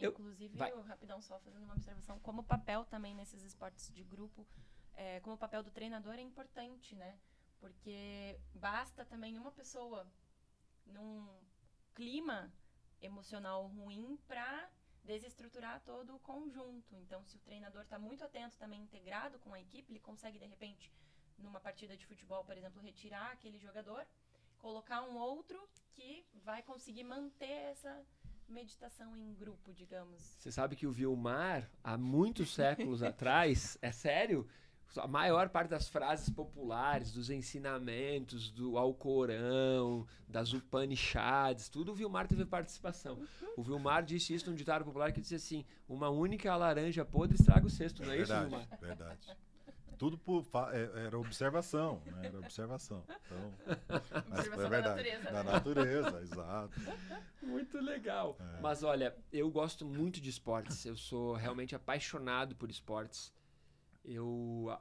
Speaker 3: Inclusive, rapidão, só fazendo uma observação, como o papel também nesses esportes de grupo, como o papel do treinador é importante, né? Porque basta também uma pessoa num clima emocional ruim para desestruturar todo o conjunto. Então, se o treinador está muito atento, também integrado com a equipe, ele consegue, de repente, numa partida de futebol, por exemplo, retirar aquele jogador, colocar um outro que vai conseguir manter essa meditação em grupo, digamos.
Speaker 1: Você sabe que o Vilmar, há muitos séculos atrás, é sério, A maior parte das frases populares, dos ensinamentos, do Alcorão, das Upanishads, tudo o Vilmar teve participação. O Vilmar disse isso num ditado popular que dizia assim: uma única laranja podre estraga o cesto, não é isso, Vilmar?
Speaker 2: Verdade. Tudo era observação, né? Era observação. Então, mas
Speaker 3: Observação
Speaker 2: é verdade.
Speaker 3: da natureza,
Speaker 2: Da
Speaker 3: né?
Speaker 2: natureza, exato.
Speaker 1: Muito legal. Mas olha, eu gosto muito de esportes. Eu sou realmente apaixonado por esportes.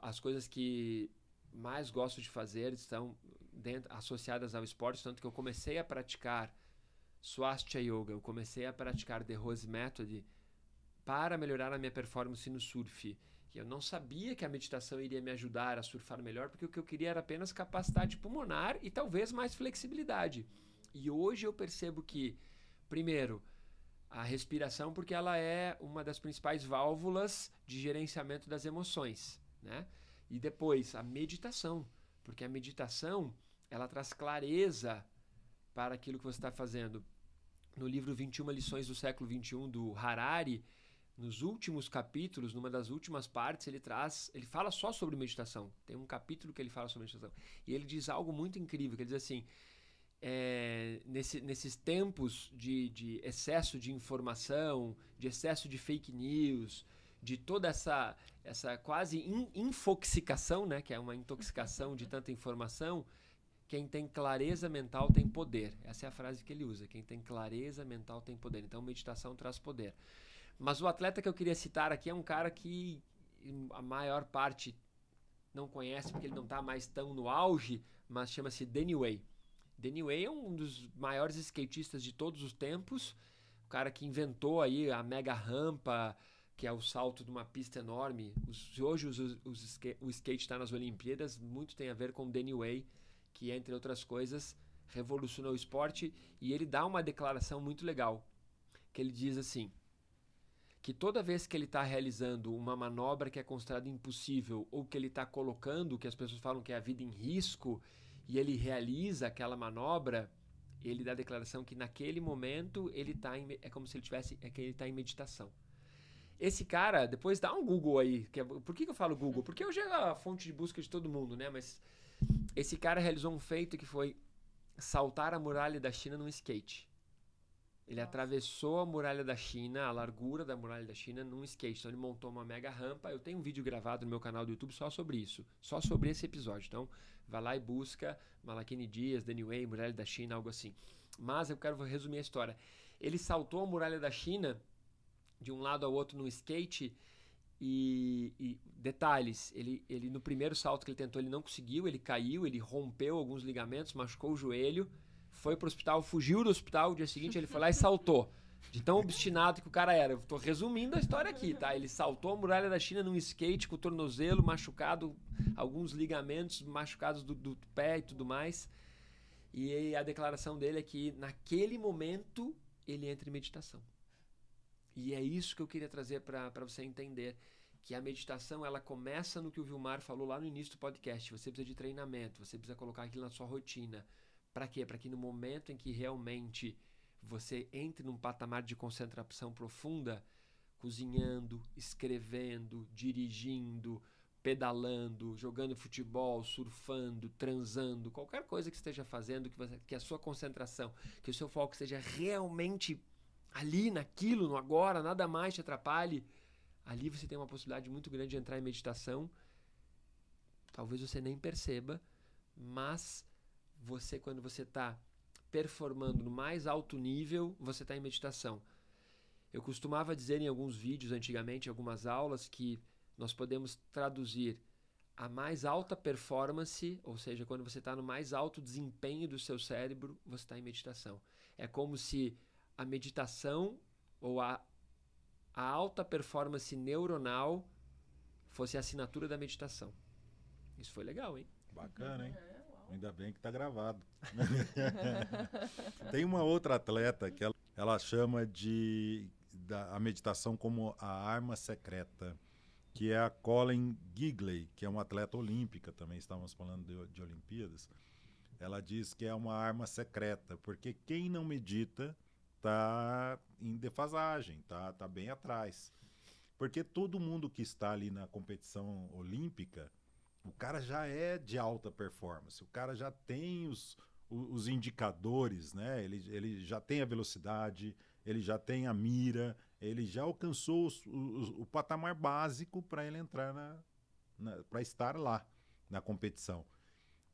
Speaker 1: As coisas que mais gosto de fazer estão associadas ao esporte, tanto que eu comecei a praticar Swastika Yoga, eu comecei a praticar The Rose Method para melhorar a minha performance no surf. E eu não sabia que a meditação iria me ajudar a surfar melhor, porque o que eu queria era apenas capacidade pulmonar e talvez mais flexibilidade. E hoje eu percebo que, primeiro, a respiração, porque ela é uma das principais válvulas de gerenciamento das emoções, né? E depois, a meditação, porque a meditação, ela traz clareza para aquilo que você está fazendo. No livro 21 Lições do Século XXI, do Harari, nos últimos capítulos, numa das últimas partes, ele fala só sobre meditação. Tem um capítulo que ele fala sobre meditação. E ele diz algo muito incrível, que ele diz assim: nesses tempos de excesso de informação, de excesso de fake news, de toda essa quase infoxicação, né, que é uma intoxicação de tanta informação, quem tem clareza mental tem poder. Essa é a frase que ele usa: quem tem clareza mental tem poder. Então, meditação traz poder. Mas o atleta que eu queria citar aqui é um cara que a maior parte não conhece, porque ele não está mais tão no auge, mas chama-se Danny Way. Danny Way é um dos maiores skatistas de todos os tempos, o cara que inventou aí a mega rampa, que é o salto de uma pista enorme. Hoje o skate está nas Olimpíadas, muito tem a ver com Danny Way, que entre outras coisas revolucionou o esporte, e ele dá uma declaração muito legal, que ele diz assim, que toda vez que ele está realizando uma manobra que é considerada impossível, ou que ele está colocando, que as pessoas falam que é a vida em risco, e ele realiza aquela manobra, ele dá a declaração que naquele momento ele tá é como se ele tivesse, que ele está em meditação. Esse cara, depois dá um Google aí, por que eu falo Google? Porque hoje é a fonte de busca de todo mundo, né? Mas esse cara realizou um feito que foi saltar a muralha da China num skate. Ele atravessou a muralha da China, a largura da muralha da China, num skate. Então ele montou uma mega rampa. Eu tenho um vídeo gravado no meu canal do YouTube só sobre isso. Só sobre esse episódio. Então vai lá e busca Malaquini Dias, Danny Way, muralha da China, algo assim. Mas eu quero resumir a história. Ele saltou a muralha da China de um lado ao outro num skate e detalhes, ele no primeiro salto que ele tentou, ele não conseguiu, ele caiu, ele rompeu alguns ligamentos, machucou o joelho, foi pro hospital, fugiu do hospital, o dia seguinte ele foi lá e saltou. De tão obstinado que o cara era. Eu tô resumindo a história aqui, tá? Ele saltou a muralha da China num skate com o tornozelo machucado, alguns ligamentos machucados do pé e tudo mais. E a declaração dele é que naquele momento ele entra em meditação. E é isso que eu queria trazer para você entender, que a meditação ela começa no que o Vilmar falou lá no início do podcast. Você precisa de treinamento, você precisa colocar aquilo na sua rotina. Para quê? Para que no momento em que realmente você entre num patamar de concentração profunda, cozinhando, escrevendo, dirigindo, pedalando, jogando futebol, surfando, transando, qualquer coisa que esteja fazendo, que a sua concentração, que o seu foco seja realmente ali, naquilo, no agora, nada mais te atrapalhe, ali você tem uma possibilidade muito grande de entrar em meditação. Talvez você nem perceba, mas quando você está performando no mais alto nível, você está em meditação. Eu costumava dizer em alguns vídeos antigamente, em algumas aulas, que nós podemos traduzir a mais alta performance, ou seja, quando você está no mais alto desempenho do seu cérebro, você está em meditação. É como se a meditação ou a alta performance neuronal fosse a assinatura da meditação. Isso foi legal, hein?
Speaker 2: Bacana, hein? Ainda bem que está gravado. Tem uma outra atleta que ela chama a meditação como a arma secreta, que é a Colin Gigley, que é uma atleta olímpica, também estávamos falando de Olimpíadas. Ela diz que é uma arma secreta, porque quem não medita está em defasagem, tá bem atrás. Porque todo mundo que está ali na competição olímpica o cara já é de alta performance, o cara já tem os indicadores, né? Ele já tem a velocidade, ele já tem a mira, ele já alcançou o patamar básico para ele entrar para estar lá na competição.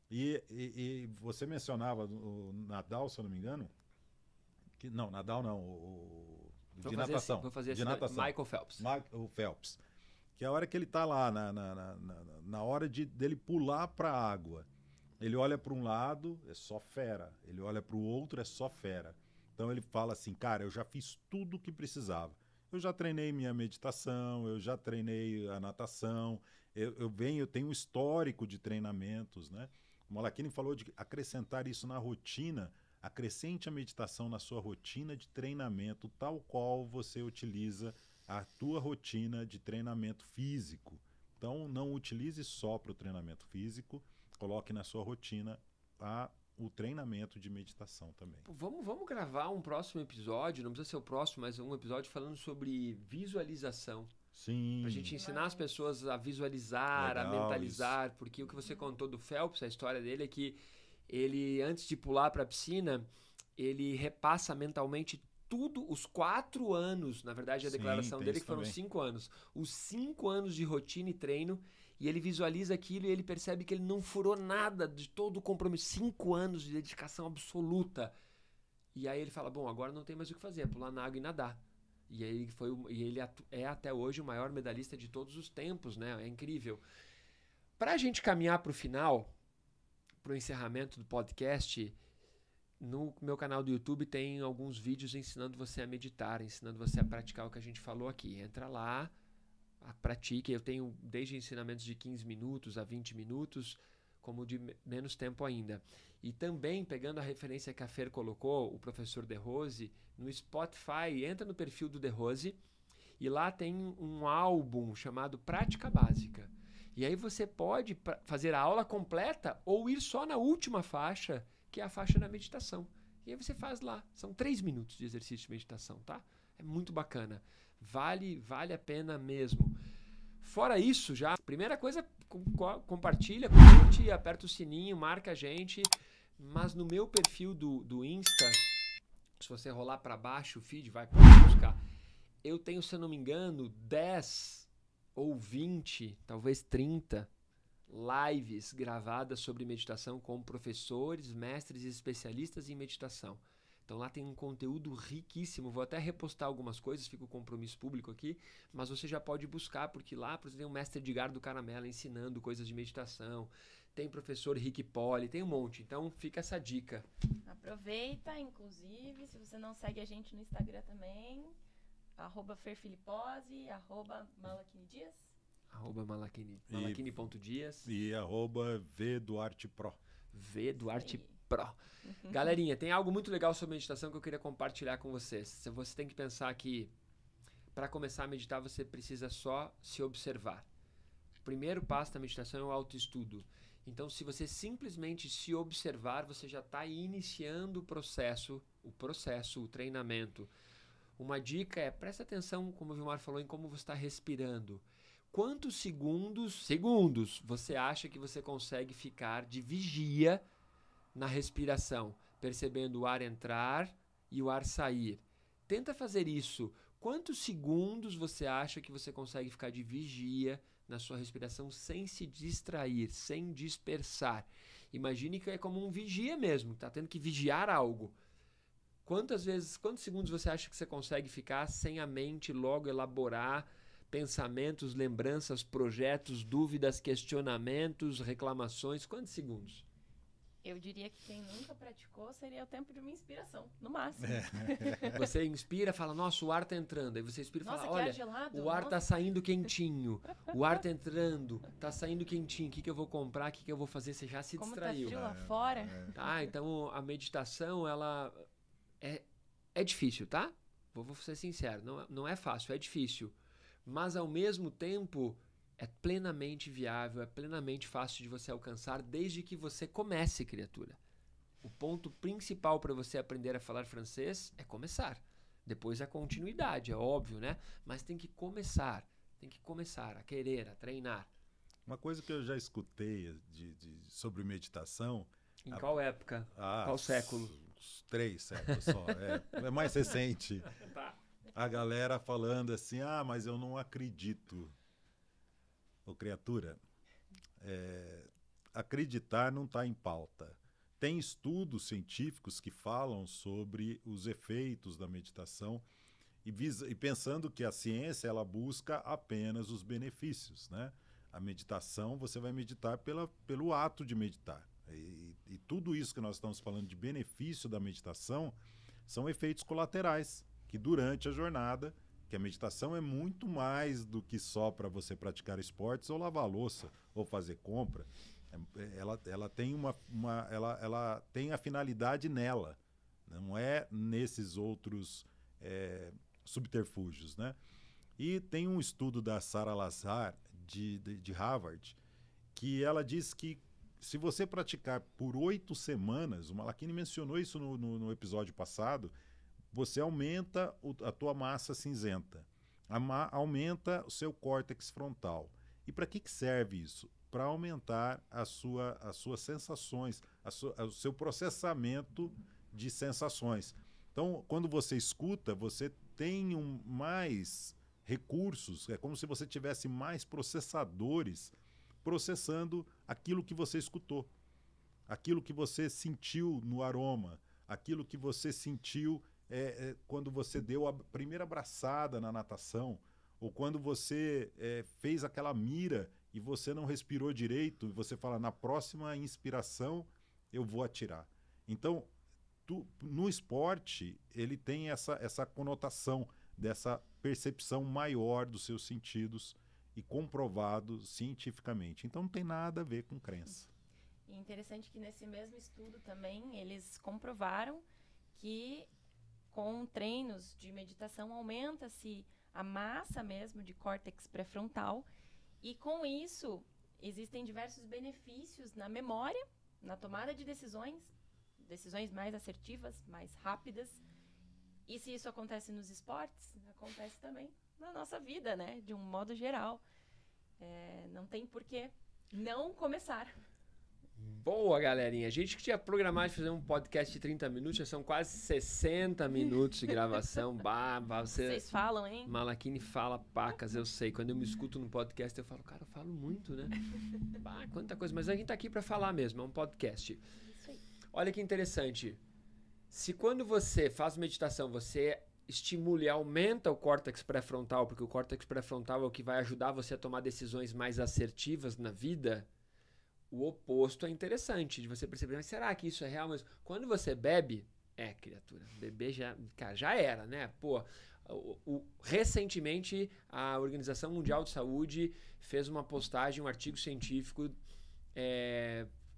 Speaker 2: E você mencionava o Nadal, se eu não me engano, não, Nadal não, de natação.
Speaker 1: Vou fazer
Speaker 2: de
Speaker 1: assim,
Speaker 2: natação.
Speaker 1: Michael Phelps.
Speaker 2: O Phelps. Que é a hora que ele está lá, na hora dele pular para a água. Ele olha para um lado, é só fera. Ele olha para o outro, é só fera. Então ele fala assim, cara, eu já fiz tudo o que precisava. Eu já treinei minha meditação, eu já treinei a natação, eu tenho um histórico de treinamentos, né? O Malachini falou de acrescentar isso na rotina. Acrescente a meditação na sua rotina de treinamento, tal qual você utiliza a tua rotina de treinamento físico. Então, não utilize só para o treinamento físico, coloque na sua rotina o treinamento de meditação também.
Speaker 1: Vamos gravar um próximo episódio, não precisa ser o próximo, mas um episódio falando sobre visualização.
Speaker 2: Sim.
Speaker 1: Pra gente ensinar as pessoas a visualizar,
Speaker 2: Legal,
Speaker 1: a mentalizar, porque o que você contou do Phelps, a história dele é que ele, antes de pular para a piscina, ele repassa mentalmente tudo, os 4 anos, na verdade a declaração dele que foram 5 anos, os 5 anos de rotina e treino, e ele visualiza aquilo e ele percebe que ele não furou nada de todo o compromisso, 5 anos de dedicação absoluta. E aí ele fala, bom, agora não tem mais o que fazer, é pular na água e nadar. E aí ele é até hoje o maior medalhista de todos os tempos, né? É incrível. Pra gente caminhar pro final, pro encerramento do podcast, no meu canal do YouTube tem alguns vídeos ensinando você a meditar, ensinando você a praticar o que a gente falou aqui. Entra lá, pratique. Eu tenho desde ensinamentos de 15 minutos a 20 minutos, como de menos tempo ainda. E também, pegando a referência que a Fer colocou, o professor De Rose, no Spotify, entra no perfil do De Rose e lá tem um álbum chamado Prática Básica. E aí você pode fazer a aula completa ou ir só na última faixa, que é a faixa da meditação. E aí você faz lá. São 3 minutos de exercício de meditação, tá? É muito bacana. Vale a pena mesmo. Fora isso, já, primeira coisa, compartilha, curte, aperta o sininho, marca a gente. Mas no meu perfil do Insta, se você rolar para baixo o feed, vai buscar. Eu tenho, se eu não me engano, 10 ou 20, talvez 30 lives gravadas sobre meditação com professores, mestres e especialistas em meditação. Então lá tem um conteúdo riquíssimo. Vou até repostar algumas coisas, fica o compromisso público aqui, mas você já pode buscar, porque lá, por exemplo, tem o mestre Edgardo Caramella ensinando coisas de meditação, tem professor Rick Poli, tem um monte. Então fica essa dica.
Speaker 3: Aproveita, inclusive, se você não segue a gente no Instagram também, @ferfilipose, @malachinidias.
Speaker 1: @malachini.dias
Speaker 2: e @vduartepro.
Speaker 1: vduartepro. Galerinha, tem algo muito legal sobre meditação que eu queria compartilhar com vocês. Você tem que pensar que para começar a meditar você precisa só se observar. O primeiro passo da meditação é o autoestudo. Então, se você simplesmente se observar, você já está iniciando o processo, o treinamento. Uma dica é, presta atenção, como o Vilmar falou, em como você está respirando. Quantos segundos você acha que você consegue ficar de vigia na respiração, percebendo o ar entrar e o ar sair? Tenta fazer isso. Quantos segundos você acha que você consegue ficar de vigia na sua respiração sem se distrair, sem dispersar? Imagine que é como um vigia mesmo, está tendo que vigiar algo. Quantos segundos você acha que você consegue ficar sem a mente logo elaborar pensamentos, lembranças, projetos, dúvidas, questionamentos, reclamações? Quantos segundos?
Speaker 3: Eu diria que quem nunca praticou seria o tempo de uma inspiração, no máximo.
Speaker 1: Você inspira, fala, nossa, o ar tá entrando. Aí você inspira e fala, olha,
Speaker 3: gelado,
Speaker 1: o ar tá saindo quentinho. O ar tá entrando, tá saindo quentinho. O que eu vou comprar? O que eu vou fazer? Você já se distraiu.
Speaker 3: Como tá frio lá fora.
Speaker 1: Tá, então a meditação, ela é difícil, tá? Vou ser sincero, não é fácil, é difícil. Mas ao mesmo tempo é plenamente viável, é plenamente fácil de você alcançar desde que você comece, criatura. O ponto principal para você aprender a falar francês é começar. Depois a continuidade, é óbvio, né? Mas tem que começar a querer, a treinar.
Speaker 2: Uma coisa que eu já escutei sobre meditação...
Speaker 1: Em qual época? Qual século?
Speaker 2: Uns 3 séculos só. É mais recente.
Speaker 1: Tá.
Speaker 2: A galera falando assim, mas eu não acredito. Ô, criatura, acreditar não está em pauta. Tem estudos científicos que falam sobre os efeitos da meditação e pensando que a ciência ela busca apenas os benefícios, né? A meditação, você vai meditar pelo ato de meditar. E tudo isso que nós estamos falando de benefício da meditação são efeitos colaterais, que durante a jornada, que a meditação é muito mais do que só para você praticar esportes ou lavar louça ou fazer compra. Ela tem ela tem a finalidade nela, não é nesses outros subterfúgios, né? E tem um estudo da Sarah Lazar de Harvard que ela diz que se você praticar por 8 semanas, o Malachini mencionou isso no episódio passado, você aumenta a tua massa cinzenta, aumenta o seu córtex frontal. E para que serve isso? Para aumentar as suas sensações, o seu processamento de sensações. Então, quando você escuta, você tem mais recursos, é como se você tivesse mais processadores processando aquilo que você escutou, aquilo que você sentiu no aroma, aquilo que você sentiu quando você deu a primeira abraçada na natação, ou quando você fez aquela mira e você não respirou direito, e você fala, na próxima inspiração eu vou atirar. Então, no esporte, ele tem essa conotação dessa percepção maior dos seus sentidos e comprovado cientificamente. Então não tem nada a ver com crença.
Speaker 3: E é interessante que nesse mesmo estudo também eles comprovaram que com treinos de meditação aumenta-se a massa mesmo de córtex pré-frontal e com isso existem diversos benefícios na memória, na tomada de decisões mais assertivas, mais rápidas. E se isso acontece nos esportes, acontece também na nossa vida, né? De um modo geral. Não tem por que não começar.
Speaker 1: Boa, galerinha. A gente que tinha programado de fazer um podcast de 30 minutos, já são quase 60 minutos de gravação.
Speaker 3: Vocês falam, hein?
Speaker 1: Malachini fala pacas, eu sei. Quando eu me escuto no podcast, eu falo, cara, eu falo muito, né? Quanta coisa. Mas a gente tá aqui para falar mesmo, é um podcast.
Speaker 3: Isso aí.
Speaker 1: Olha que interessante. Se quando você faz meditação, você estimula e aumenta o córtex pré-frontal, porque o córtex pré-frontal é o que vai ajudar você a tomar decisões mais assertivas na vida, o oposto é interessante de você perceber, mas será que isso é real mesmo? Quando você bebe, criatura, beber já era, né? Pô, recentemente a Organização Mundial de Saúde fez uma postagem, um artigo científico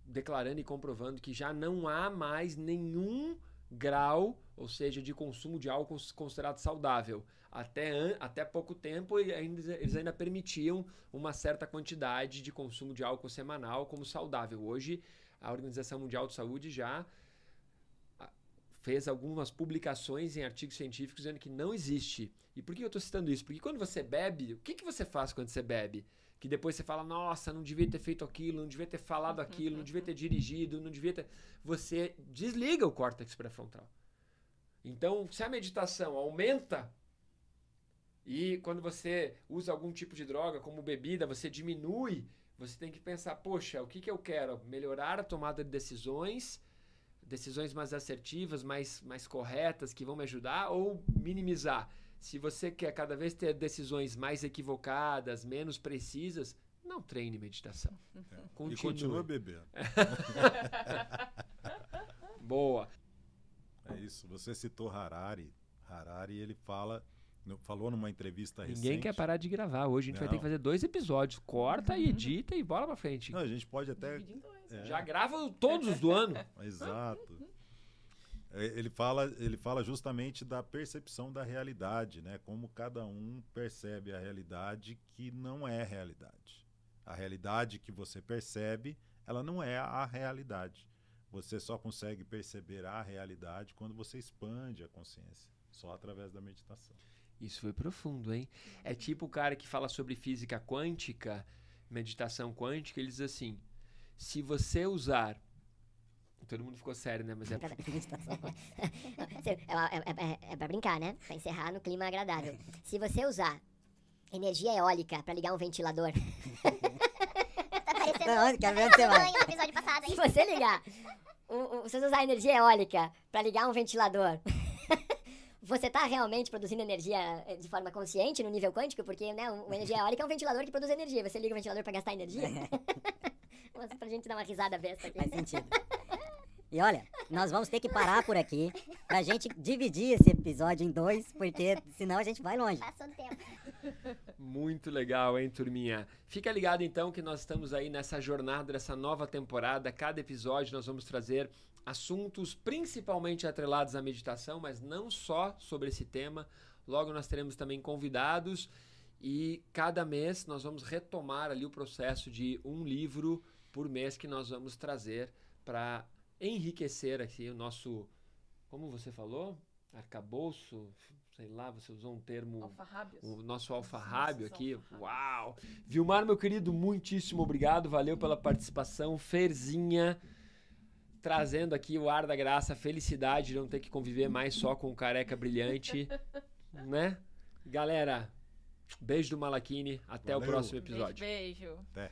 Speaker 1: declarando e comprovando que já não há mais nenhum grau, ou seja, de consumo de álcool considerado saudável. Até pouco tempo eles ainda permitiam uma certa quantidade de consumo de álcool semanal como saudável. Hoje a Organização Mundial de Saúde já fez algumas publicações em artigos científicos dizendo que não existe. E por que eu estou citando isso? Porque quando você bebe, o que você faz quando você bebe? Que depois você fala, nossa, não devia ter feito aquilo, não devia ter falado aquilo, não devia ter dirigido, não devia ter... Você desliga o córtex pré-frontal. Então, se a meditação aumenta e quando você usa algum tipo de droga, como bebida, você diminui, você tem que pensar, poxa, o que eu quero? Melhorar a tomada de decisões mais assertivas, mais corretas, que vão me ajudar, ou minimizar? Se você quer cada vez ter decisões mais equivocadas, menos precisas, não treine meditação.
Speaker 2: E continua bebendo.
Speaker 1: Boa.
Speaker 2: É isso. Você citou Harari. Harari, ele falou numa entrevista recente...
Speaker 1: Ninguém quer parar de gravar. Hoje a gente vai ter que fazer 2 episódios. Corta e edita e bola pra frente.
Speaker 2: Não, a gente pode até...
Speaker 1: Já grava todos os do ano.
Speaker 2: Exato. Ele fala justamente da percepção da realidade, né? Como cada um percebe a realidade que não é realidade. A realidade que você percebe, ela não é a realidade. Você só consegue perceber a realidade quando você expande a consciência, só através da meditação.
Speaker 1: Isso foi profundo, hein? É tipo o cara que fala sobre física quântica, meditação quântica, ele diz assim, se você usar... Todo mundo ficou sério, né? Mas é
Speaker 4: pra brincar, né? Pra encerrar no clima agradável. Se você usar energia eólica pra ligar um ventilador...
Speaker 5: Tá parecendo
Speaker 4: Não, quero ver onde você vai.
Speaker 5: no episódio passado, hein?
Speaker 4: Se você ligar... Se você usar energia eólica pra ligar um ventilador... Você tá realmente produzindo energia de forma consciente no nível quântico? Porque, né, a energia eólica é um ventilador que produz energia. Você liga o ventilador pra gastar energia? Mas pra gente dar uma risada besta aqui.
Speaker 6: Faz sentido. E olha, nós vamos ter que parar por aqui pra gente dividir esse episódio em 2, porque senão a gente vai longe.
Speaker 5: Passou do tempo.
Speaker 1: Muito legal, hein, turminha? Fica ligado, então, que nós estamos aí nessa jornada, dessa nova temporada. Cada episódio nós vamos trazer assuntos principalmente atrelados à meditação, mas não só sobre esse tema. Logo nós teremos também convidados e cada mês nós vamos retomar ali o processo de um livro por mês que nós vamos trazer para enriquecer aqui o nosso, como você falou, arcabouço, sei lá, você usou um termo...
Speaker 3: Alfarrábios.
Speaker 1: O nosso alfarrábio aqui. Uau! Vilmar, meu querido, muitíssimo obrigado. Valeu pela participação. Ferzinha, trazendo aqui o ar da graça, a felicidade de não ter que conviver mais só com o careca brilhante, né? Galera, beijo do Malakini. Até
Speaker 2: Valeu.
Speaker 1: o próximo episódio.
Speaker 3: Beijo.
Speaker 2: Até.